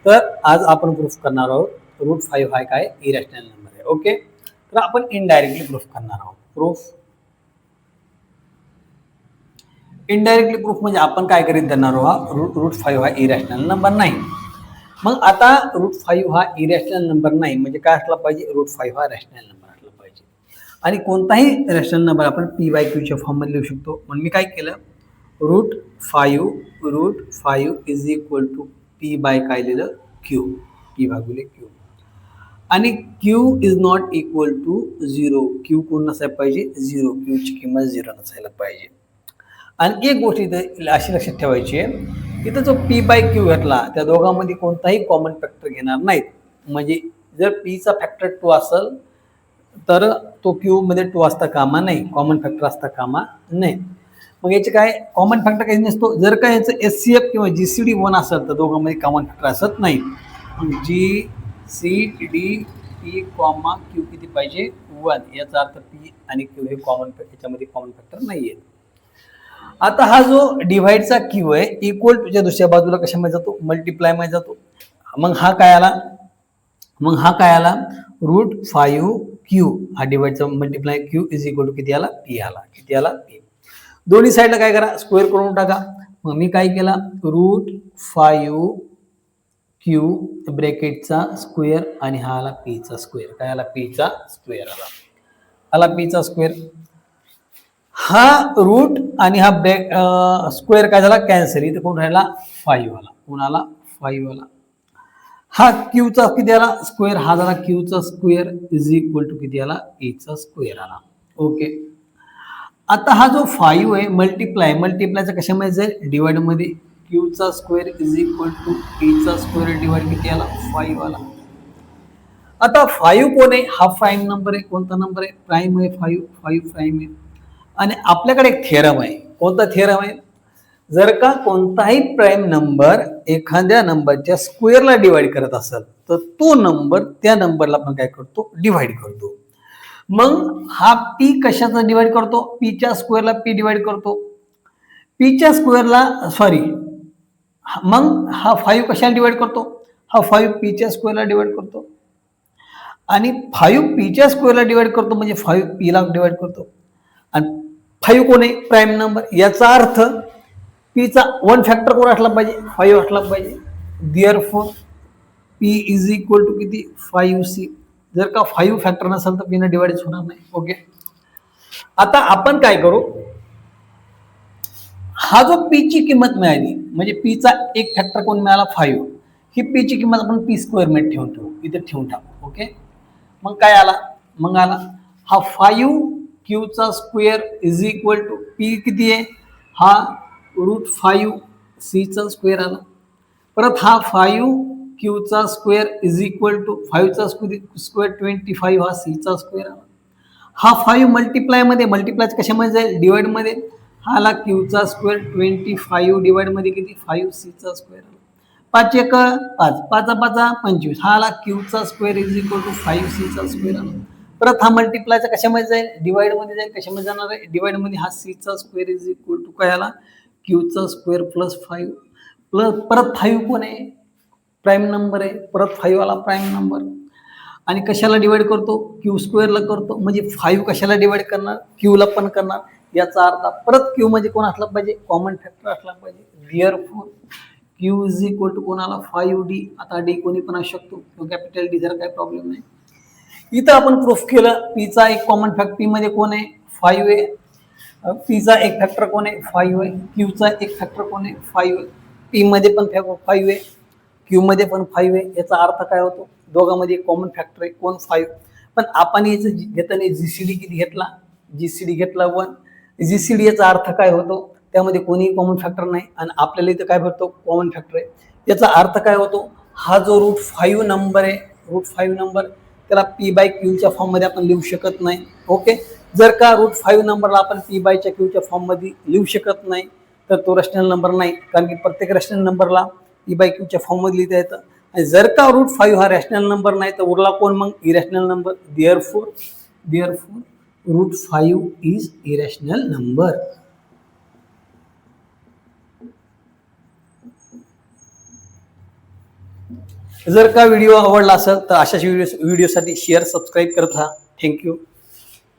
तर आज आपण प्रूफ करणार आहोत रूट 5 हा काय इरॅशनल नंबर आहे. ओके, तर आपण इनडायरेक्टली प्रूफ करणार आहोत. इनडायरेक्टली प्रूफ म्हणजे आपण काय करीत धरणार आहोत रूट 5 हा इरॅशनल नंबर नाही. मग आता रूट 5 हा इरॅशनल नंबर नाही म्हणजे काय असला पाहिजे, रूट 5 हा रॅशनल नंबर असला पाहिजे. आणि कोणताही रॅशनल नंबर आपण पी बाय क्यूच्या फॉर्ममध्ये लिहू शकतो. म्हणून मी काय केलं, root 5 is equal to P by काय लिहिलं, क्यू, पी भागिले क्यू. आणि Q is not equal to 0. Q कोण नसायला पाहिजे, 0. क्यूची किंमत 0 नसायला पाहिजे. आणि एक गोष्ट इथं अशी लक्षात ठेवायची आहे, इथं जो पी बाय क्यू घेतला त्या दोघांमध्ये कोणताही कॉमन फॅक्टर घेणार नाहीत. म्हणजे जर पीचा फॅक्टर 2 असेल तर तो क्यू मध्ये 2 असता कामा नाही, कॉमन फॅक्टर असता कामा नाही. मग याचे काय कॉमन फॅक्टर काही नसतो. जर का याचं एचसीएफ किंवा जीसीडी 1 असेल तर दोघांमध्ये कॉमन फॅक्टर असत नाही. G C D P comma Q किती पाहिजे, 1. याचा अर्थ पी आणि क्यू हे कॉमन याच्यामध्ये कॉमन फॅक्टर नाहीये. आता हा जो डिव्हाइडचा क्यू आहे इक्वल टूच्या दुसऱ्या बाजूला कशामध्ये जातो, मल्टिप्लाय मध्ये जातो. मग हा काय आला, रूट 5 क्यू. हा डिवाइडचा multiply Q is equal to किती आला, पी आला. किती आला, पी. दोन्ही साईडला काय करा, स्क्वेअर करून टाका. मग मी काय केला, रूट 5 क्यू ब्रॅकेटचा स्क्वेअर आणि हा आला पीचा स्क्वेअर. काय आला, पीचा स्क्वेअर आला पीचा स्क्वेअर. हा रूट आणि हा स्क्वेअर काय झाला, कॅन्सल. इथे कोण राहिला, 5 आला. कोण आला, 5 आला. हा क्यूचा किती आला, स्क्वेअर. हा झाला क्यूचा स्क्वेअर इज इक्वल टू किती आला, एचा स्क्वेअर आला. ओके, आता हा जो 5 आहे मल्टिप्लायचा कशामध्ये जाईल, डिवाइड मध्ये. क्यूचा स्क्वेअर इज इक्वल टू एचा स्क्वेअर डिवाइड किती आला, 5 आला. आता 5 कोण आहे, हा प्राईम नंबर आहे. कोणता नंबर आहे, प्राईम आहे. 5 प्राईम आहे. आणि आपल्याकडे एक थेरम आहे. कोणता थेरम आहे, जर का कोणताही प्राईम नंबर एखाद्या नंबरच्या स्क्वेअरला डिवाइड करत असेल तर तो नंबर त्या नंबरला आपण काय करतो, डिवाइड करतो. मग हा पी कशाचा डिवाइड करतो, पीच्या स्क्वेअरला पी डिवाइड करतो. पीच्या स्क्वेअरला सॉरी, मग हा 5 कशाला डिवाइड करतो, हा 5 पीच्या स्क्वेअरला डिवाइड करतो. आणि 5 पीच्या स्क्वेअरला डिवाइड करतो म्हणजे 5 पीला डिवाइड करतो. आणि 5 कोण आहे, प्राईम नंबर. याचा अर्थ पीचा 1 फॅक्टर कोण असला पाहिजे, 5 असला पाहिजे. Therefore P is equal to किती, 5c. जर का 5 फॅक्टर नसेल तर पीने डिवाइड होणार नाही. ओके, आता आपण काय करू, हा जो पीची किंमत मिळाली म्हणजे पीचा एक फॅक्टर कोण मिळाला, 5. ही पीची किंमत आपण पी स्क्वेअर मध्ये इथे ठेवून टाकू. ओके, मग काय आला, हा 5 क्यूचा square is equal to P किती आहे, हा रूट 5 सीचा स्क्वेअर आला. परत हा 5 क्यूचा स्क्वेअर इज इक्वल टू 5चा स्क्वेअर 25, हा सीचा स्क्वेअर आला. हा 5 मल्टिप्लाय कशामध्ये जाईल, डिवाइड मध्ये. हा आला क्यूचा स्क्वेअर 25 डिवाइड मध्ये किती, 5cचा स्क्वेअर आला. 5 एक 5, 5 5 25. हा आला क्यूचा स्क्वेअर इज इक्वल टू 5cचा स्क्वेअर आला. परत हा मल्टिप्लायचा कशामध्ये जाईल, डिवाइड मध्ये जाईल. कशामध्ये जाणार आहे, डिवाइड मध्ये. हा सीचा स्क्वेअर इज इक्वल टू काय आला, क्यूचा स्क्वेअर प्लस 5. प्लस परत 5 कोण आहे, प्राईम नंबर आहे. परत 5 आला प्राईम नंबर. आणि कशाला डिवाइड करतो, क्यू स्क्वेअरला करतो. म्हणजे 5 कशाला डिवाइड करणार, क्यूला पण करणार. याचा अर्थ परत क्यू म्हणजे कोण असला पाहिजे, कॉमन फॅक्टर असला पाहिजे. Therefore Q is equal to कोणाला, 5d. आता डी कोणी पण असू शकतो, कॅपिटल डी, जर काही प्रॉब्लेम नाही. इथं आपण प्रूफ केलं, पीचा एक कॉमन फॅक्टर, पी मध्ये कोण आहे, 5 आहे. पीचा एक फॅक्टर कोण आहे, 5 आहे. क्यूचा एक फॅक्टर कोण आहे, 5 आहे. पी मध्ये पण 5 आहे, क्यू मध्ये पण 5 आहे. याचा अर्थ काय होतो, दोघांमध्ये कॉमन फॅक्टर आहे कोण, 5. पण आपण याचं घेताना जीसीडी किती घेतला, जीसीडी घेतला 1. जीसीडी याचा अर्थ काय होतो, त्यामध्ये कोणीही कॉमन फॅक्टर नाही. आणि आपल्याला इथं काय भेटतो, कॉमन फॅक्टर आहे. याचा अर्थ काय होतो, हा जो रूट 5 नंबर आहे, रूट 5 नंबर त्याला पी बाय क्यूच्या फॉर्म मध्ये आपण लिहू शकत नाही. ओके, जर का रूट 5 नंबरला आपण पी बायच्या क्यूच्या फॉर्म मध्ये लिहू शकत नाही तर तो रॅशनल नंबर नाही. कारण की प्रत्येक रॅशनल नंबरला पी बाय क्यूच्या फॉर्म मध्ये लिहिता येतं. आणि जर का रूट 5 हा रॅशनल नंबर नाही तर उरला कोण, मग irrational number. Therefore root 5 is irrational number. जर का व्हिडिओ आवडला असेल तर अशाच व्हिडिओसाठी शेअर सबस्क्राईब करत राहा. थँक्यू.